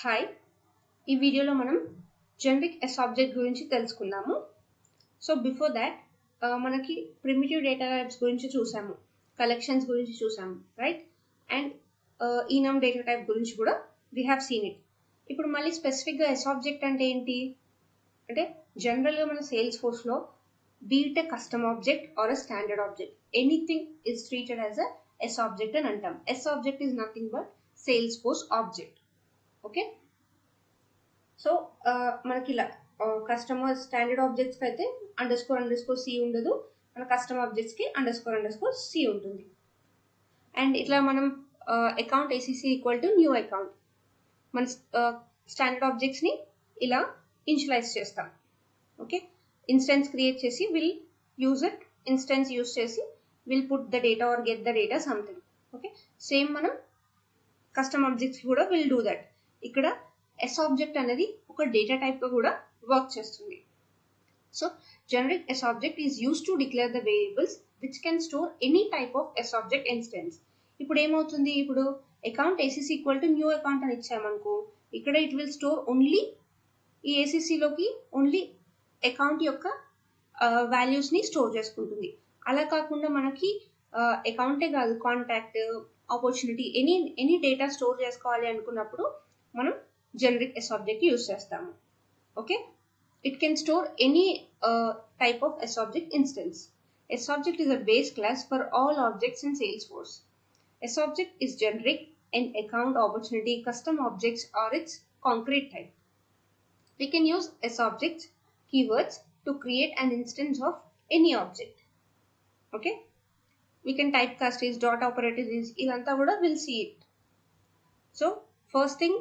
Hi, ఈ వీడియోలో మనం జనరిక్ SObject గురించి తెలుసుకుందాము. సో బిఫోర్ దాట్ మనకి ప్రిమిటివ్ డేటా టైప్స్ గురించి చూసాము, కలెక్షన్స్ గురించి చూసాము, రైట్? అండ్ ఈనమ్ డేటా టైప్ గురించి కూడా వీ హ్యావ్ సీన్ ఇట్. ఇప్పుడు మళ్ళీ స్పెసిఫిక్గా SObject అంటే ఏంటి అంటే, జనరల్గా మన సేల్స్ ఫోర్స్లో be it a custom object or a standard object, anything is treated as a SObject అని అంటాం. SObject is nothing but Salesforce object. Okay, so మనకి ఇలా కస్టమర్ స్టాండర్డ్ ఆబ్జెక్ట్స్కి అయితే __c ఉండదు, మన కస్టమర్ ఆబ్జెక్ట్స్కి __c ఉంటుంది. అండ్ ఇట్లా మనం account ACC equal to new account, మన స్టాండర్డ్ ఆబ్జెక్ట్స్ని ఇలా ఇనిషియలైజ్ చేస్తాం. ఓకే, ఇన్స్టెన్స్ క్రియేట్ చేసి will use it, instance use చేసి will put the data or get the data something. Okay, same మనం కస్టమ్ ఆబ్జెక్ట్స్ కూడా విల్ డూ దట్. ఇక్కడ SObject అనేది ఒక డేటా టైప్గా కూడా వర్క్ చేస్తుంది. So generic SObject is use to declare the variables which can store any type of SObject instance. ఇప్పుడు ఏమవుతుంది, ఇప్పుడు account ACC equal to new account అని ఇచ్చామనుకో, ఇక్కడ ఇట్ విల్ స్టోర్ ఓన్లీ ఈ ACCలోకి ఓన్లీ అకౌంట్ యొక్క వాల్యూస్ని స్టోర్ చేసుకుంటుంది. అలా కాకుండా మనకి అకౌంటే కాదు, contact, opportunity, any data store చేసుకోవాలి అనుకున్నప్పుడు మనం generic SObject యూజ్ చేస్తాము. Okay, it can store any type of SObject instance. SObject is a base class for all objects in Salesforce. SObject is generic and account, opportunity, custom objects are its concrete type. We can use SObject keywords to create an instance of any object. Okay, we can typecast is, dot operator is, idantha kuda we'll see it. So first thing,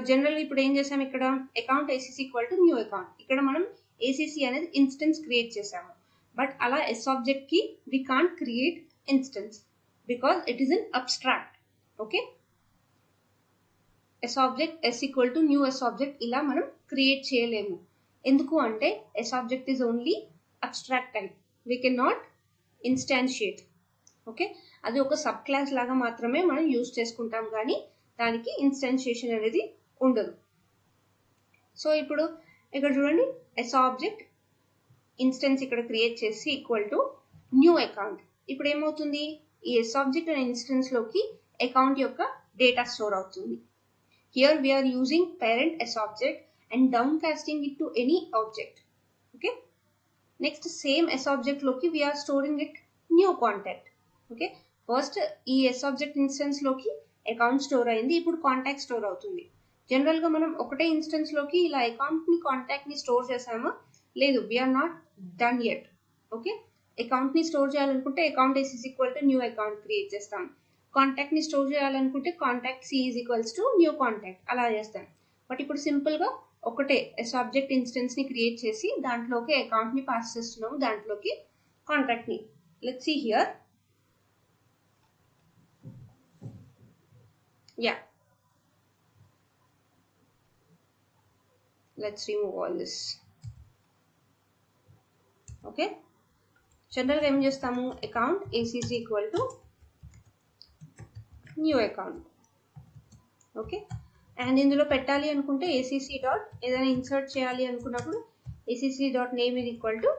జనరల్గా ఇప్పుడు ఏం చేసాము, ఇక్కడ account ACC equal to new account, ఇక్కడ మనం ACC అనేది instance create చేసాము. But అలా SObjectకి we can't create instance because it is an abstract. Okay, SObject S equal to new SObject ఇలా మనం క్రియేట్ చేయలేము. ఎందుకు అంటే SObject is only abstract type, we can not instantiate. Okay, అది ఒక సబ్ క్లాస్ లాగా మాత్రమే మనం యూజ్ చేసుకుంటాం, కానీ దానికి ఇన్స్టాన్షియేషన్ అనేది ఉండదు. సో ఇప్పుడు ఇక్కడ చూడండి, SObject ఇన్స్టెన్స్ ఇక్కడ క్రియేట్ చేసి ఈక్వల్ టు న్యూ అకౌంట్. ఇప్పుడు ఏమవుతుంది, ఈ SObject అనే ఇన్స్టెన్స్లోకి అకౌంట్ యొక్క డేటా స్టోర్ అవుతుంది. Here we're using parent SObject and down casting it to any object. Okay, next same SObjectలోకి we're storing it new contact. Okay, first ఈ SObject ఇన్స్టెన్స్లోకి అకౌంట్ స్టోర్ అయింది, ఇప్పుడు కాంటాక్ట్ స్టోర్ అవుతుంది. జనరల్గా మనం ఒకటే ఇన్స్టెన్స్లోకి ఇలా అకౌంట్ని, కాంటాక్ట్ని స్టోర్ చేసామా? లేదు, we're not done yet. Okay, అకౌంట్ని స్టోర్ చేయాలనుకుంటే account ACC equal to new account create చేస్తాం. కాంటాక్ట్ని స్టోర్ చేయాలనుకుంటే contact C is equals to new contact, అలా చేస్తాం. బట్ ఇప్పుడు సింపుల్గా ఒకటే SObject ఇన్స్టెన్స్ని క్రియేట్ చేసి దాంట్లోకి అకౌంట్ని పాస్ చేస్తున్నాము, దాంట్లోకి కాంటాక్ట్ని. Let's see here. Yeah, let's remove all this. Okay, జనరల్గా ఏం చేస్తాము, account ACC equal to new account. Okay, and ఇందులో పెట్టాలి అనుకుంటే ACC డాట్ ఏదైనా ఇన్సర్ట్ చేయాలి అనుకున్నప్పుడు ACC డాట్ నేమ్ ఇది ఈక్వల్ టు,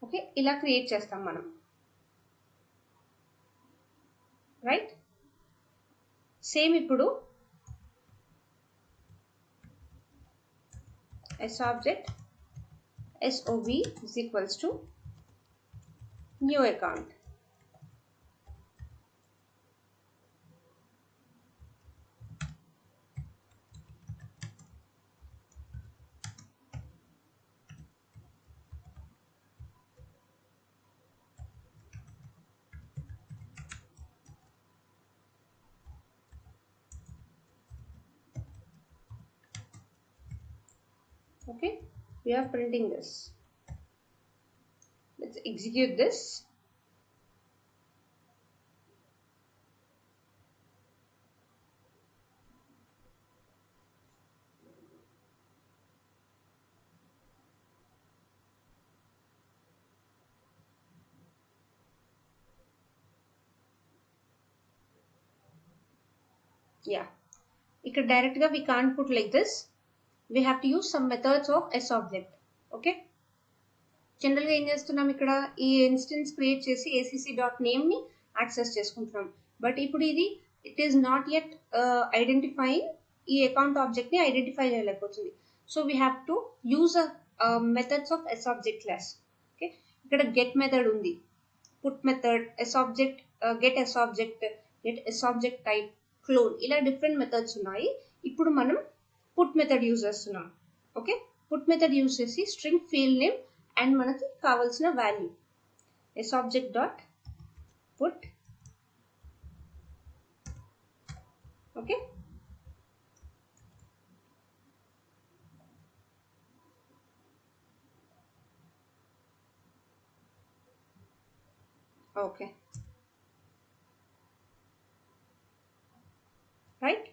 ఓకే, ఇలా క్రియేట్ చేస్తాం మనం, రైట్? సేమ్ ఇప్పుడు SObject SOV is equals to new account. Okay, we are printing this. Let's execute this. Yeah, ఇక్కడ direct గా we can't put like this. We have to use some methods of SObject. Okay, జనరల్గా ఏం చేస్తున్నాం, ఇక్కడ ఈ instance create చేసి acc.name ని access చేసుకుంటున్నాం. బట్ ఇప్పుడు ఇది it is not yet identifying, ఈ అకౌంట్ ఆబ్జెక్ట్ ని ఐడెంటిఫై చేయలేకపోతుంది. So we have to use methods of SObject class. Okay, ఇక్కడ గెట్ మెథడ్ ఉంది, put method, SObject, get SObject, get SObject type, clone, ఇలా different methods ఉన్నాయి. ఇప్పుడు మనం put method use చేస్తున్నాం. ఓకే, పుట్ మెథడ్ యూజ్ చేసి string field name and మనకి కావాల్సిన value SObject dot put. Okay, okay, right.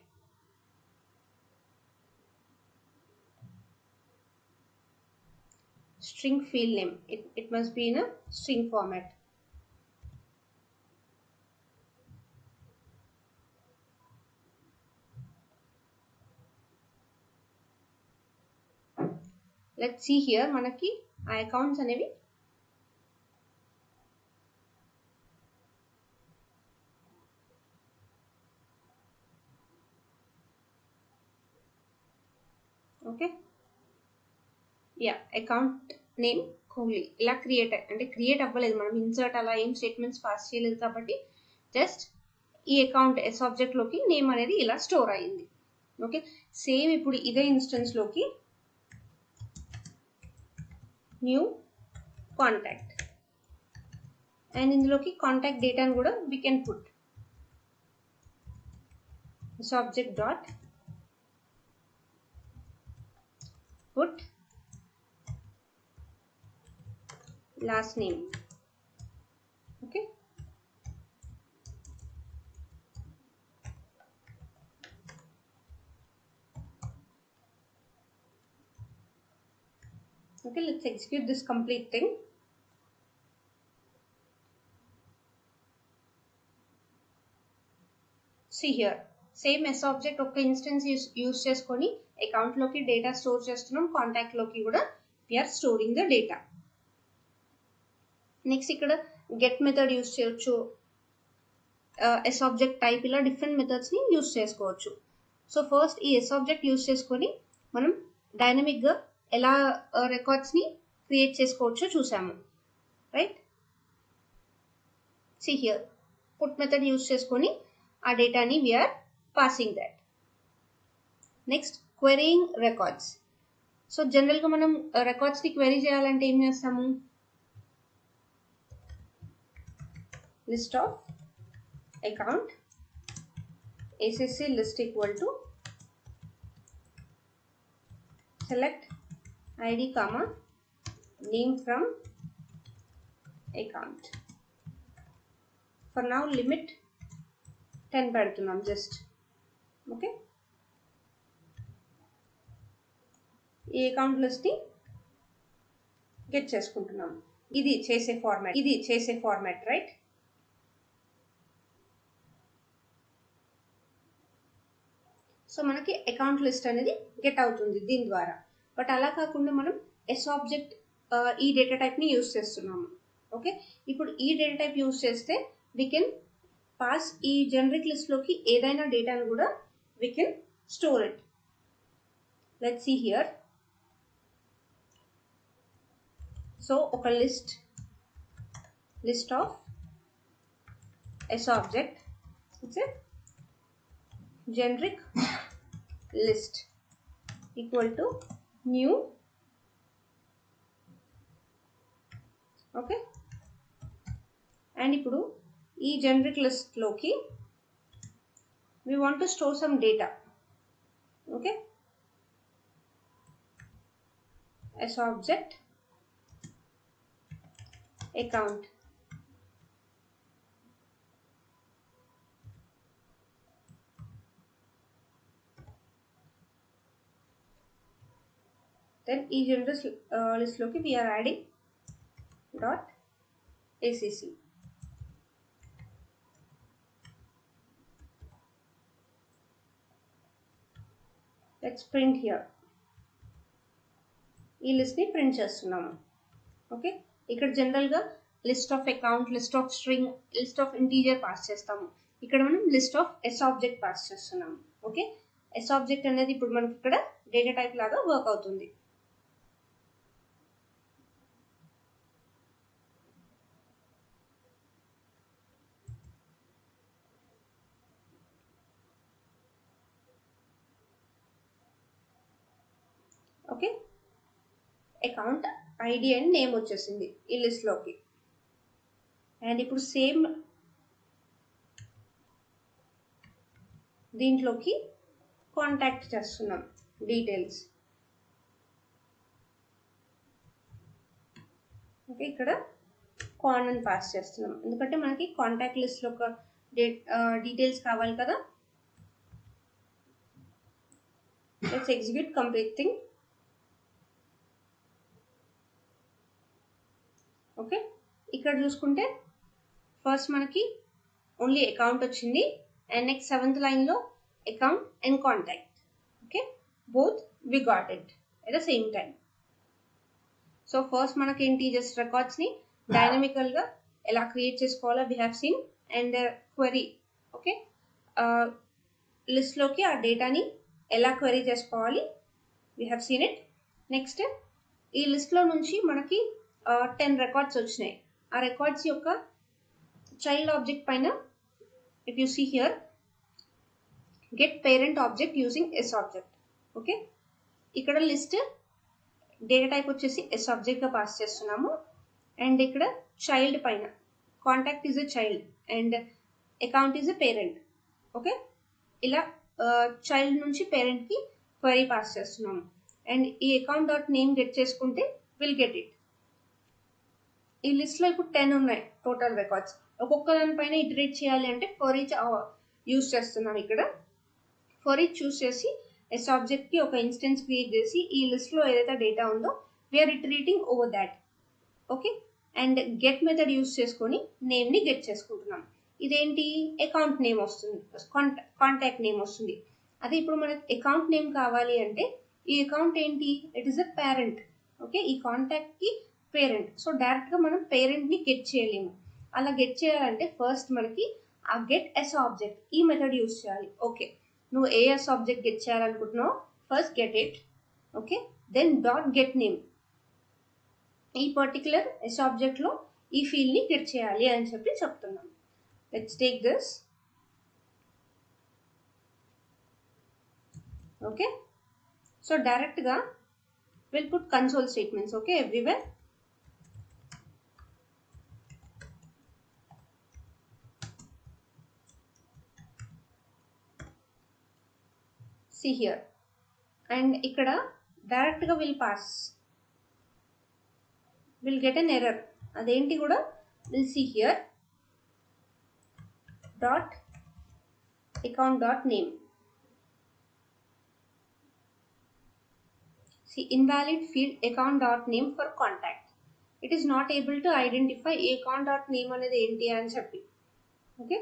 String field name, it must be in a string format. Let's see here, మనకి ఆ accounts అనేవి okay, yeah, account name Kohli ఇలా create, అంటే create అవ్వలేదు, మనం insert అలా ఏం స్టేట్మెంట్స్ పాస్ చేయలేదు కాబట్టి జస్ట్ ఈ అకౌంట్ SObject లోకి నేమ్ అనేది ఇలా స్టోర్ అయ్యింది. ఓకే, సేమ్ ఇప్పుడు ఇదే ఇన్స్టెన్స్ లోకి న్యూ కాంటాక్ట్, అండ్ ఇందులోకి కాంటాక్ట్ డేటాను కూడా we can put SObject dot put last name. Okay, okay, let's execute this complete thing. See here, same SObject ఒక ఇన్స్టెన్స్ యూస్ చేసుకొని అకౌంట్ లోకి డేటా స్టోర్ చేస్తున్నాం, కాంటాక్ట్ లోకి కూడా we are storing the data. Next ఇక్కడ get method use చేయొచ్చు, SObject type, ఇలా different methods ని యూస్ చేసుకోవచ్చు. సో ఫస్ట్ ఈ SObject యూస్ చేసుకొని మనం డైనమిక్ గా ఎలా రికార్డ్స్ ని క్రియేట్ చేసుకోవచ్చో చూసాము, right. See here, put method use చేసుకొని ఆ డేటాని we are passing that. Next క్వెరీయింగ్ records. So general గా మనం రికార్డ్స్ ని క్వెరీ చేయాలంటే ఏం చేస్తాము, list of account acc list equal to select id comma name from account. For now limit 10 పెడుతున్నాం జస్ట్. ఓకే, ఈ అకౌంట్ లిస్ట్ ని గెట్ చేసుకుంటున్నాం. ఇది చేసే ఫార్మాట్, రైట్. సో మనకి అకౌంట్ లిస్ట్ అనేది గెట్ అవుతుంది దీని ద్వారా. బట్ అలా కాకుండా మనం SObject ఈ డేటా టైప్ ని యూస్ చేస్తున్నాము. ఓకే, ఇప్పుడు ఈ డేటా టైప్ యూస్ చేస్తే వీ కెన్ పాస్ ఈ జనరిక్ లిస్ట్ లోకి ఏదైనా డేటాను కూడా we can store it. Let's see here. So ఒక list of SObject, it's a generic list equal to new. Okay, and ఇప్పుడు ఈ generic list లోకి we want to store some data. Okay, SObject account, then ఈ generic list లోకి we are adding dot acc. Let's print here. ఈ లిస్ట్ని print చేస్తున్నాము. Okay, ఇక్కడ జనరల్గా list of account, list of string, list of integer pass చేస్తాము. ఇక్కడ మనం list of SObject pass చేస్తున్నాము. ఓకే, SObject అనేది ఇప్పుడు మనకి ఇక్కడ డేటా టైప్ లాగా వర్క్ అవుతుంది. Okay, account ID and name వచ్చేసింది ఈ లిస్ట్లోకి. అండ్ ఇప్పుడు సేమ్ దీంట్లోకి కాంటాక్ట్ చేస్తున్నాం డీటెయిల్స్. ఓకే, ఇక్కడ కాన్ అని పాస్ చేస్తున్నాం ఎందుకంటే మనకి కాంటాక్ట్ లిస్ట్లో ఒక డీటెయిల్స్ కావాలి కదా. Let's execute complete thing. Okay, ఇక్కడ చూసుకుంటే ఫస్ట్ మనకి ఓన్లీ అకౌంట్ వచ్చింది అండ్ నెక్స్ట్ 7th లైన్లో account and contact. Okay, both we got it at the same time. So first మనకేంటి జస్ట్ రికార్డ్స్ని డైనమికల్గా ఎలా క్రియేట్ చేసుకోవాలో we have seen. And query, okay, లిస్ట్లోకి ఆ డేటాని ఎలా క్వెరీ చేసుకోవాలి we have seen it. Next ఈ లిస్ట్లో నుంచి మనకి 10 రికార్డ్స్ వచ్చినాయి. ఆ రికార్డ్స్ యొక్క చైల్డ్ ఆబ్జెక్ట్ పైన if you see here get parent object using SObject. Okay, ఇక్కడ లిస్ట్ డేటా టైప్ వచ్చేసి SObjectగా పాస్ చేస్తున్నాము. అండ్ ఇక్కడ చైల్డ్ పైన contact is a child and account is a parent. Okay, ఇలా చైల్డ్ నుంచి పేరెంట్కి క్వెరీ పాస్ చేస్తున్నాము. అండ్ ఈ అకౌంట్ డాట్ నేమ్ గెట్ చేసుకుంటే విల్ గెట్ ఇట్. ఈ లిస్ట్లో ఇప్పుడు 10 ఉన్నాయి టోటల్ రికార్డ్స్. ఒక్కొక్క దానిపైన ఇటరేట్ చేయాలి అంటే ఫర్ ఈచ్ యూజ్ చేస్తున్నాం. ఇక్కడ ఫర్ ఈచ్ చూస్ చేసి SObjectకి ఒక ఇన్స్టెన్స్ క్రియేట్ చేసి ఈ లిస్ట్లో ఏదైతే డేటా ఉందో we're iterating over that. Okay, and get method use చేసుకొని నేమ్ని గెట్ చేసుకుంటున్నాం. ఇదేంటి అకౌంట్ నేమ్ వస్తుంది, కాంటాక్ట్ నేమ్ వస్తుంది. అదే ఇప్పుడు మనకి అకౌంట్ నేమ్ కావాలి అంటే ఈ అకౌంట్ ఏంటి, it is a parent. Okay, ఈ కాంటాక్ట్కి పేరెంట్. సో డైరెక్ట్గా మనం పేరెంట్ని గెట్ చేయలేము. అలా గెట్ చేయాలంటే ఫస్ట్ మనకి ఆ గెట్ SObject ఈ మెథడ్ యూజ్ చేయాలి. ఓకే, నువ్వు ఏ SObject గెట్ చేయాలనుకుంటున్నావు first get it. Okay, then dot get name ఈ పర్టికులర్ SObjectలో ఈ ఫీల్డ్ని గెట్ చేయాలి అని చెప్పి చెప్తున్నాం. Let's take this. Okay, so డైరెక్ట్గా will put console statements. Okay, everywhere. See here, and ఇక్కడ డైరెక్ట్గా will get an error. అదేంటి కూడా will see here dot account dot name. See, invalid field account dot name for contact. It is not able to identify account dot name అనేది ఏంటి అని చెప్పి. Okay,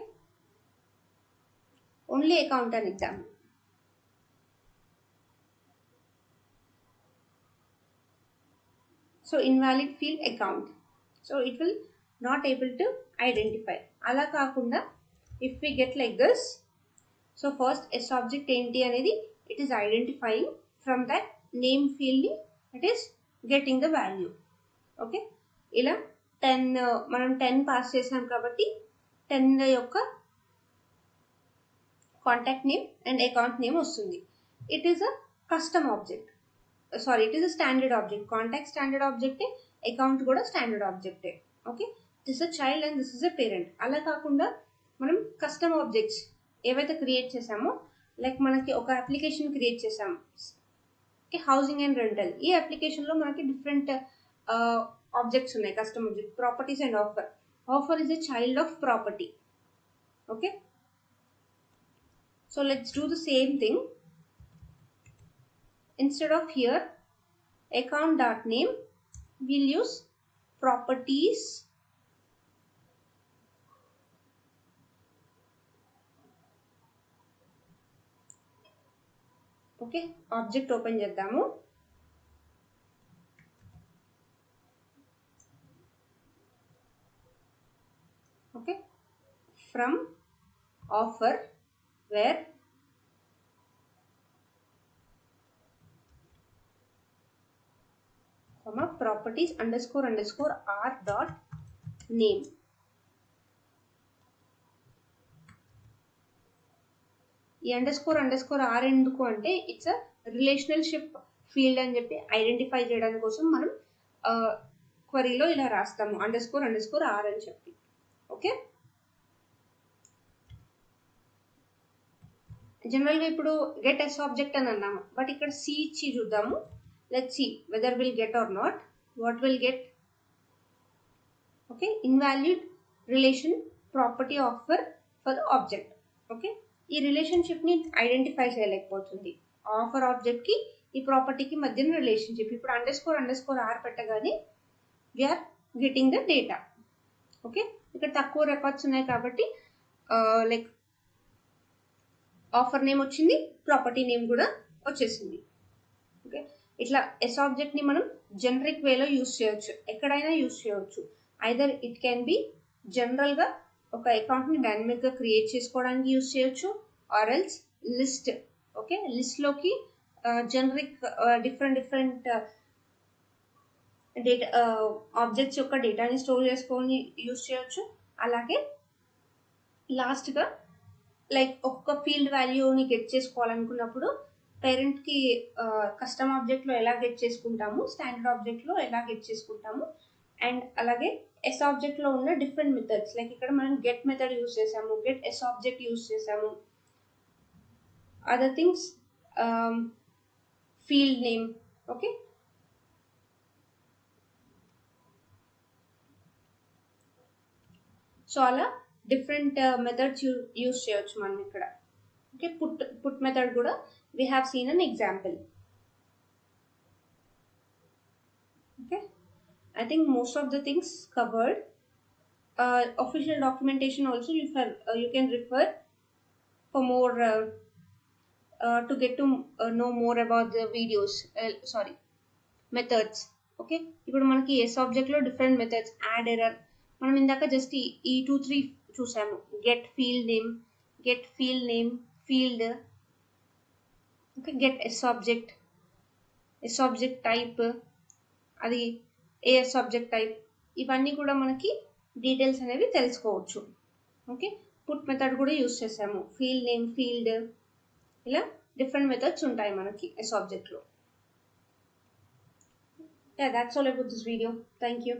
only account అని ఇద్దాం. So invalid field account, so it will not able to identify. అలా కాకుండా if we get like this, so first SObject ఏంటి అనేది it is identifying from that name ఫీల్డ్ని it is getting the value. Okay, ఇలా 10 మనం 10 pass చేసాం కాబట్టి 10 యొక్క contact name and account name వస్తుంది. It is a custom object, sorry it is a standard object. Contact standard ఆబ్జెక్టే, account కూడా standard ఆబ్జెక్టే. Okay, this a child and this is a parent. అలా కాకుండా మనం కస్టమ్ ఆబ్జెక్ట్స్ ఏవైతే create చేసామో, like మనకి ఒక అప్లికేషన్ క్రియేట్ చేసాము, ఓకే, హౌసింగ్ అండ్ రెంటల్. ఈ అప్లికేషన్లో మనకి డిఫరెంట్ ఆబ్జెక్ట్స్ ఉన్నాయి, custom object, properties and offer. Offer is a child of property. Okay, so let's do the same thing. Instead of here account dot name, we'll use properties okay, object open చేద్దాము. Okay, from offer where properties underscore underscore r dot name. ఈ underscore underscore R ఎందుకు అంటే it's a రిలేషనల్షిప్ field అని చెప్పి identify చేయడానికి కోసం మనం క్వరీలో ఇలా రాస్తాము అండర్స్కోర్ అండర్స్కోర్ ఆర్ అని చెప్పి. ఓకే, జనరల్గా ఇప్పుడు గెట్ ఎస్ ఆబ్జెక్ట్ అని అన్నాము, బట్ ఇక్కడ సి ఇచ్చి చూద్దాము. Let's see whether will get or not. What will get? Okay, invalid relation property offer for the object. Okay, ఈ రిలేషన్షిప్ ని ఐడెంటిఫై చేయలేకపోతుంది. ఆఫర్ ఆబ్జెక్ట్ కి ఈ ప్రాపర్టీకి మధ్యన రిలేషన్షిప్. ఇప్పుడు అండర్స్కోర్ అండర్స్కోర్ ఆర్ పెట్టగానే we're getting the data. Okay, ఇక్కడ తక్కువ రికార్డ్స్ ఉన్నాయి కాబట్టి లైక్ ఆఫర్ నేమ్ వచ్చింది, ప్రాపర్టీ నేమ్ కూడా వచ్చేసింది. ఓకే, ఇట్లా ఎస్ ఆబ్జెక్ట్ ని మనం జనరిక్ వేలో యూస్ చేయొచ్చు, ఎక్కడైనా యూస్ చేయొచ్చు. Either it can be general గా ఒక అకౌంట్ ని డైనమిక్ గా క్రియేట్ చేసుకోవడానికి యూస్ చేయొచ్చు, or else list. Okay, list లోకి generic different different data objects యొక్క డేటాని స్టోర్ చేసుకొని యూస్ చేయొచ్చు. అలాగే లాస్ట్ గా లైక్ ఒక్క ఫీల్డ్ వాల్యూని గెట్ చేసుకోవాలనుకున్నప్పుడు పేరెంట్ కి కస్టమ్ ఆబ్జెక్ట్ లో ఎలా గెట్ చేసుకుంటాము, స్టాండర్డ్ ఆబ్జెక్ట్ లో ఎలా గెట్ చేసుకుంటాము. అండ్ అలాగే ఎస్ ఆబ్జెక్ట్ లో ఉన్న డిఫరెంట్ మెథడ్స్, లైక్ ఇక్కడ మనం గెట్ మెథడ్ యూస్ చేసాము, గెట్ ఎస్ ఆబ్జెక్ట్ యూస్ చేసాము. Other things field name. Okay, so అలా డిఫరెంట్ మెథడ్స్ యూస్ చేయొచ్చు మనం ఇక్కడ. ఓకే, పుట్ మెథడ్ కూడా we have seen an example. Okay, I think most of the things covered. Official documentation also you can refer for more to get to know more about the videos. Sorry, methods. Okay, ఇప్పుడు మనకి S object లో different methods, add error, మనం ఇందాక just ఈ 2-3 చూసాము. Get field name field. Okay, get S object type, అది a S object type, ఇవన్నీ కూడా మనకి డీటెయిల్స్ అనేవి తెలుసుకోవచ్చు. ఓకే, పుట్ మెథడ్ కూడా యూస్ చేసాము, ఫీల్డ్ నేమ్ ఫీల్డ్, ఇలా డిఫరెంట్ మెథడ్స్ ఉంటాయి మనకి ఎస్ ఆబ్జెక్ట్ లో. Yeah, that's all about this video. Thank you.